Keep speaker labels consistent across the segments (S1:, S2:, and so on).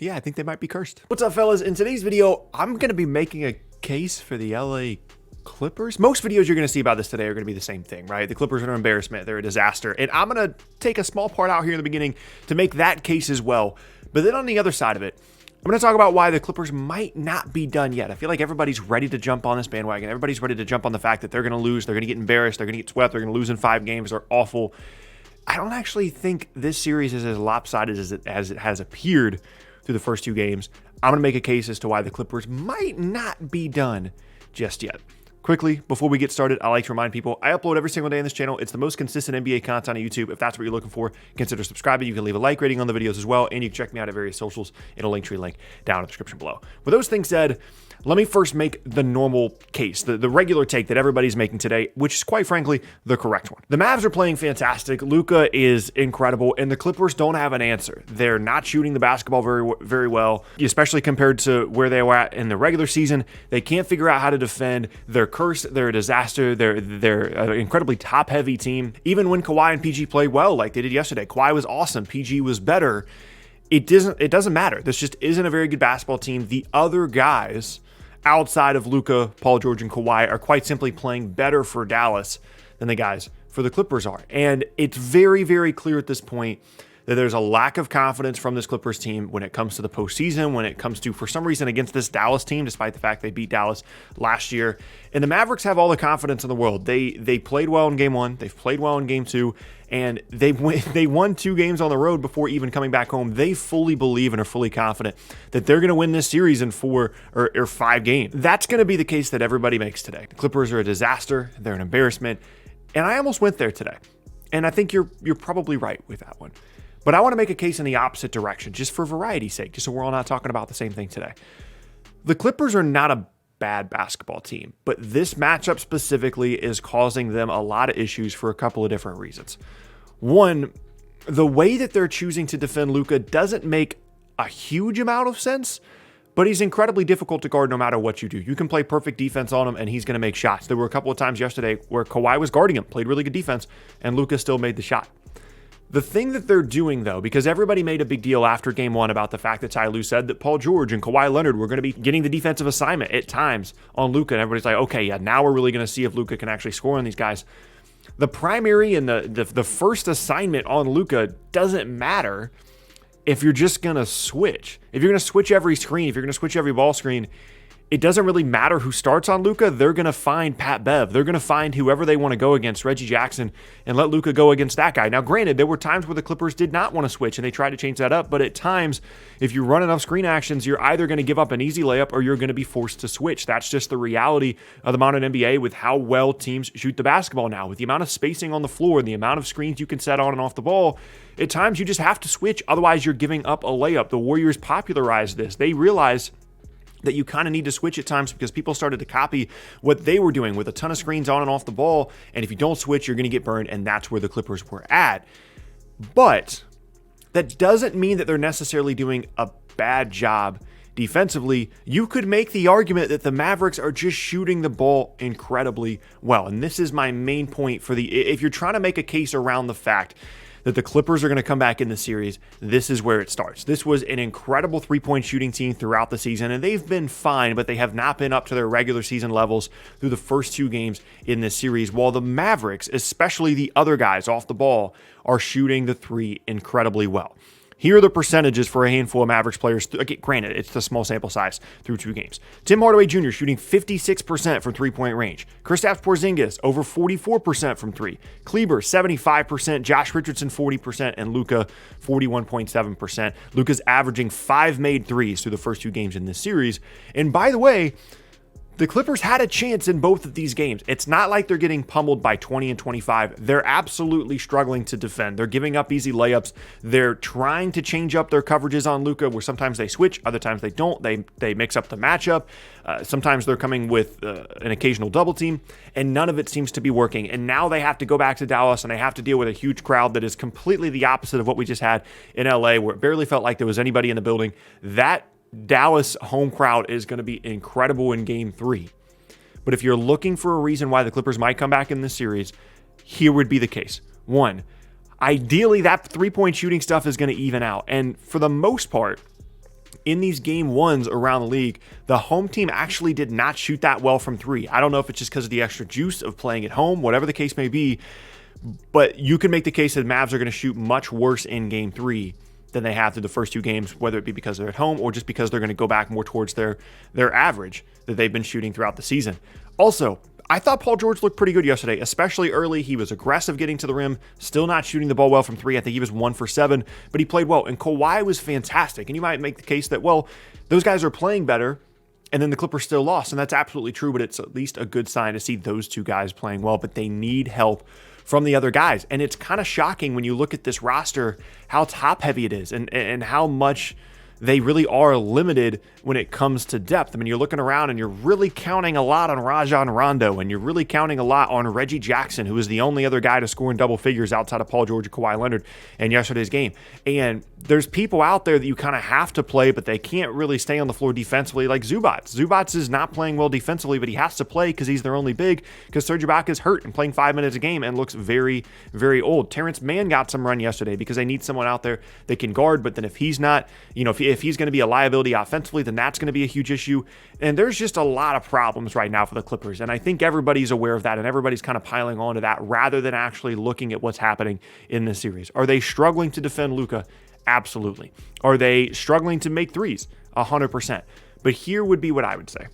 S1: Yeah, I think they might be cursed. What's up, fellas? In today's video, I'm going to be making a case for the LA Clippers. Most videos you're going to see about this today are going to be the same thing, right? The Clippers are an embarrassment. They're a disaster. And I'm going to take a small part out here in the beginning to make that case as well. But then on the other side of it, I'm going to talk about why the Clippers might not be done yet. I feel like everybody's ready to jump on this bandwagon. Everybody's ready to jump on the fact that they're going to lose. They're going to get embarrassed. They're going to get swept. They're going to lose in 5 games. They're awful. I don't actually think this series is as lopsided as it has appeared through the first 2 games. I'm going to make a case as to why the Clippers might not be done just yet. Quickly, before we get started, I like to remind people, I upload every single day on this channel. It's the most consistent NBA content on YouTube. If that's what you're looking for, consider subscribing. You can leave a like rating on the videos as well, and you can check me out at various socials in a Linktree link down in the description below. With those things said, let me first make the normal case, the regular take that everybody's making today, which is quite frankly the correct one. The Mavs are playing fantastic. Luka is incredible, and the Clippers don't have an answer. They're not shooting the basketball very well, especially compared to where they were at in the regular season. They can't figure out how to defend. They're cursed. They're a disaster. They're an incredibly top-heavy team. Even when Kawhi and PG played well, like they did yesterday, Kawhi was awesome. PG was better. It doesn't matter. This just isn't a very good basketball team. The other guys outside of Luka, Paul George, and Kawhi are quite simply playing better for Dallas than the guys for the Clippers are. And it's very, very clear at this point that there's a lack of confidence from this Clippers team when it comes to the postseason, when it comes to, for some reason, against this Dallas team, despite the fact they beat Dallas last year. And the Mavericks have all the confidence in the world. They played well in Game 1. They've played well in Game 2. And they won 2 games on the road before even coming back home. They fully believe and are fully confident that they're going to win this series in 4 or 5 games. That's going to be the case that everybody makes today. The Clippers are a disaster. They're an embarrassment. And I almost went there today. And I think you're probably right with that one. But I want to make a case in the opposite direction, just for variety's sake, just so we're all not talking about the same thing today. The Clippers are not a bad basketball team, but this matchup specifically is causing them a lot of issues for a couple of different reasons. One, the way that they're choosing to defend Luka doesn't make a huge amount of sense, but he's incredibly difficult to guard no matter what you do. You can play perfect defense on him, and he's going to make shots. There were a couple of times yesterday where Kawhi was guarding him, played really good defense, and Luka still made the shot. The thing that they're doing, though, because everybody made a big deal after Game 1 about the fact that Ty Lue said that Paul George and Kawhi Leonard were going to be getting the defensive assignment at times on Luka, and everybody's like, okay, yeah, now we're really going to see if Luka can actually score on these guys. The primary and the first assignment on Luka doesn't matter if you're just going to switch. If you're going to switch every screen, if you're going to switch every ball screen, it doesn't really matter who starts on Luka. They're going to find Pat Bev. They're going to find whoever they want to go against, Reggie Jackson, and let Luka go against that guy. Now, granted, there were times where the Clippers did not want to switch, and they tried to change that up. But at times, if you run enough screen actions, you're either going to give up an easy layup or you're going to be forced to switch. That's just the reality of the modern NBA with how well teams shoot the basketball now. With the amount of spacing on the floor and the amount of screens you can set on and off the ball, at times you just have to switch. Otherwise, you're giving up a layup. The Warriors popularized this. They realized that you kind of need to switch at times because people started to copy what they were doing with a ton of screens on and off the ball. And if you don't switch, you're going to get burned. And that's where the Clippers were at. But that doesn't mean that they're necessarily doing a bad job defensively. You could make the argument that the Mavericks are just shooting the ball incredibly well. And this is my main point if you're trying to make a case around the fact that the Clippers are going to come back in the series, this is where it starts. This was an incredible 3-point shooting team throughout the season, and they've been fine, but they have not been up to their regular season levels through the first 2 games in this series, while the Mavericks, especially the other guys off the ball, are shooting the 3 incredibly well. Here are the percentages for a handful of Mavericks players. Granted, it's a small sample size through 2 games. Tim Hardaway Jr. shooting 56% from 3-point range. Kristaps Porzingis over 44% from 3. Kleber 75%. Josh Richardson 40%. And Luka 41.7%. Luka's averaging 5 made threes through the first 2 games in this series. And by the way, the Clippers had a chance in both of these games. It's not like they're getting pummeled by 20 and 25. They're absolutely struggling to defend. They're giving up easy layups. They're trying to change up their coverages on Luka, where sometimes they switch, other times they don't. They mix up the matchup. Sometimes they're coming with an occasional double team, and none of it seems to be working. And now they have to go back to Dallas, and they have to deal with a huge crowd that is completely the opposite of what we just had in LA, where it barely felt like there was anybody in the building. That Dallas home crowd is going to be incredible in Game 3. But if you're looking for a reason why the Clippers might come back in this series, here would be the case. 1, ideally that 3-point shooting stuff is going to even out. And for the most part, in these game ones around the league, the home team actually did not shoot that well from three. I don't know if it's just because of the extra juice of playing at home, whatever the case may be, but you can make the case that Mavs are going to shoot much worse in game three than they have through the first two games, whether it be because they're at home or just because they're going to go back more towards their average that they've been shooting throughout the season. Also, I thought Paul George looked pretty good yesterday, especially early. He was aggressive getting to the rim, still not shooting the ball well from three. I think he was 1 for 7, but he played well. And Kawhi was fantastic. And you might make the case that, well, those guys are playing better, and then the Clippers still lost. And that's absolutely true, but it's at least a good sign to see those two guys playing well, but they need help from the other guys. And it's kind of shocking when you look at this roster, how top heavy it is and how much they really are limited when it comes to depth. I mean, you're looking around and you're really counting a lot on Rajon Rondo, and you're really counting a lot on Reggie Jackson, who is the only other guy to score in double figures outside of Paul George and Kawhi Leonard in yesterday's game. And there's people out there that you kind of have to play, but they can't really stay on the floor defensively, like Zubac. Zubac is not playing well defensively, but he has to play because he's their only big, because Serge Ibaka is hurt and playing 5 minutes a game and looks very, very old. Terrence Mann got some run yesterday because they need someone out there that can guard, but then if he's not, if he's going to be a liability offensively, then that's going to be a huge issue. And there's just a lot of problems right now for the Clippers. And I think everybody's aware of that, and everybody's kind of piling on to that rather than actually looking at what's happening in this series. Are they struggling to defend Luka? Absolutely. Are they struggling to make threes? 100%. But here would be what I would say.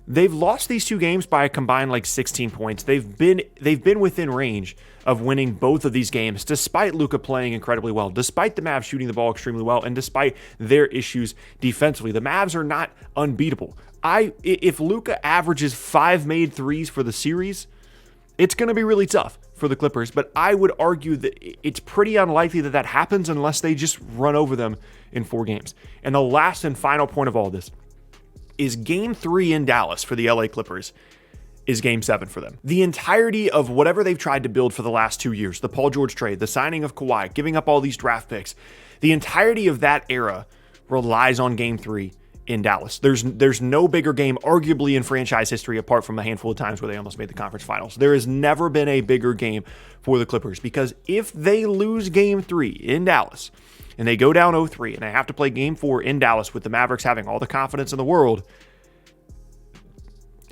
S1: They've lost these two games by a combined 16 points. They've been within range of winning both of these games, despite Luka playing incredibly well, despite the Mavs shooting the ball extremely well, and despite their issues defensively. The Mavs are not unbeatable. If Luka averages 5 made threes for the series, it's going to be really tough for the Clippers, but I would argue that it's pretty unlikely that happens unless they just run over them in 4 games. And the last and final point of all this is game 3 in Dallas for the LA Clippers is game 7 for them. The entirety of whatever they've tried to build for the last 2 years, the Paul George trade, the signing of Kawhi, giving up all these draft picks, the entirety of that era relies on game 3 in Dallas. There's no bigger game, arguably in franchise history, apart from a handful of times where they almost made the conference finals. There has never been a bigger game for the Clippers, because if they lose game 3 in Dallas and they go down 0-3 and they have to play game 4 in Dallas with the Mavericks having all the confidence in the world,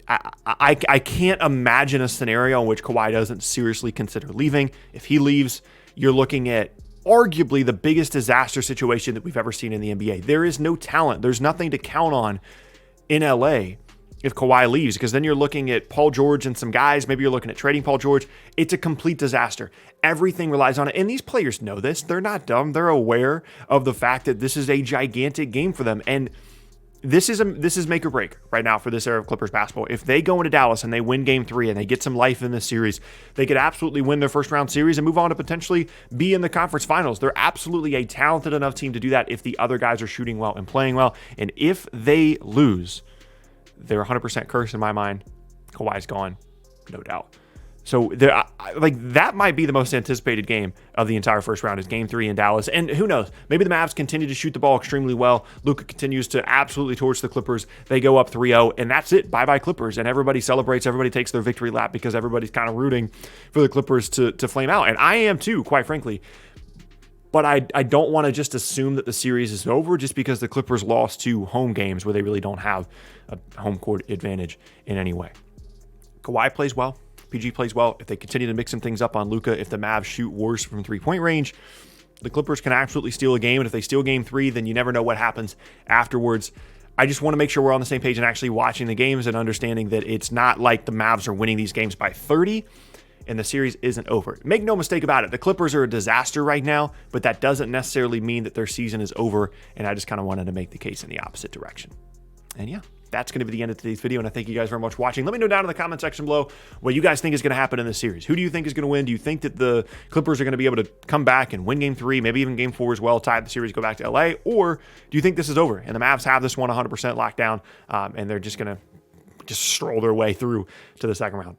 S1: I can't imagine a scenario in which Kawhi doesn't seriously consider leaving. If he leaves, you're looking at arguably the biggest disaster situation that we've ever seen in the NBA. There is no talent. There's nothing to count on in LA if Kawhi leaves, because then you're looking at Paul George and some guys. Maybe you're looking at trading Paul George. It's a complete disaster. Everything relies on it. And these players know this. They're not dumb. They're aware of the fact that this is a gigantic game for them. And this is make or break right now for this era of Clippers basketball. If they go into Dallas and they win game 3 and they get some life in this series, they could absolutely win their first round series and move on to potentially be in the conference finals. They're absolutely a talented enough team to do that if the other guys are shooting well and playing well. And if they lose, they're 100% cursed in my mind. Kawhi's gone, no doubt. So that might be the most anticipated game of the entire first round is game 3 in Dallas. And who knows? Maybe the Mavs continue to shoot the ball extremely well. Luka continues to absolutely torch the Clippers. They go up 3-0, and that's it. Bye-bye Clippers. And everybody celebrates. Everybody takes their victory lap because everybody's kind of rooting for the Clippers to flame out. And I am too, quite frankly. But I don't want to just assume that the series is over just because the Clippers lost 2 home games where they really don't have a home court advantage in any way. Kawhi plays well. PG plays well. If they continue to mix some things up on Luka, if the Mavs shoot worse from 3-point range, the Clippers can absolutely steal a game. And if they steal game 3, then you never know what happens afterwards. I just want to make sure we're on the same page and actually watching the games and understanding that it's not like the Mavs are winning these games by 30 and the series isn't over. Make no mistake about it. The Clippers are a disaster right now, but that doesn't necessarily mean that their season is over. And I just kind of wanted to make the case in the opposite direction. And yeah, that's going to be the end of today's video, and I thank you guys very much for watching. Let me know down in the comment section below what you guys think is going to happen in this series. Who do you think is going to win? Do you think that the Clippers are going to be able to come back and win game 3, maybe even game 4 as well, tie the series, go back to LA? Or do you think this is over and the Mavs have this one 100% locked down, and they're just going to just stroll their way through to the second round?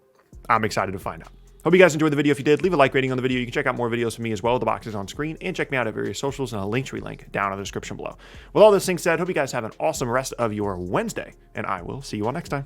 S1: I'm excited to find out. Hope you guys enjoyed the video. If you did, leave a like rating on the video. You can check out more videos from me as well. The box is on screen, and check me out at various socials and a Linktree link down in the description below. With all this thing said, hope you guys have an awesome rest of your Wednesday, and I will see you all next time.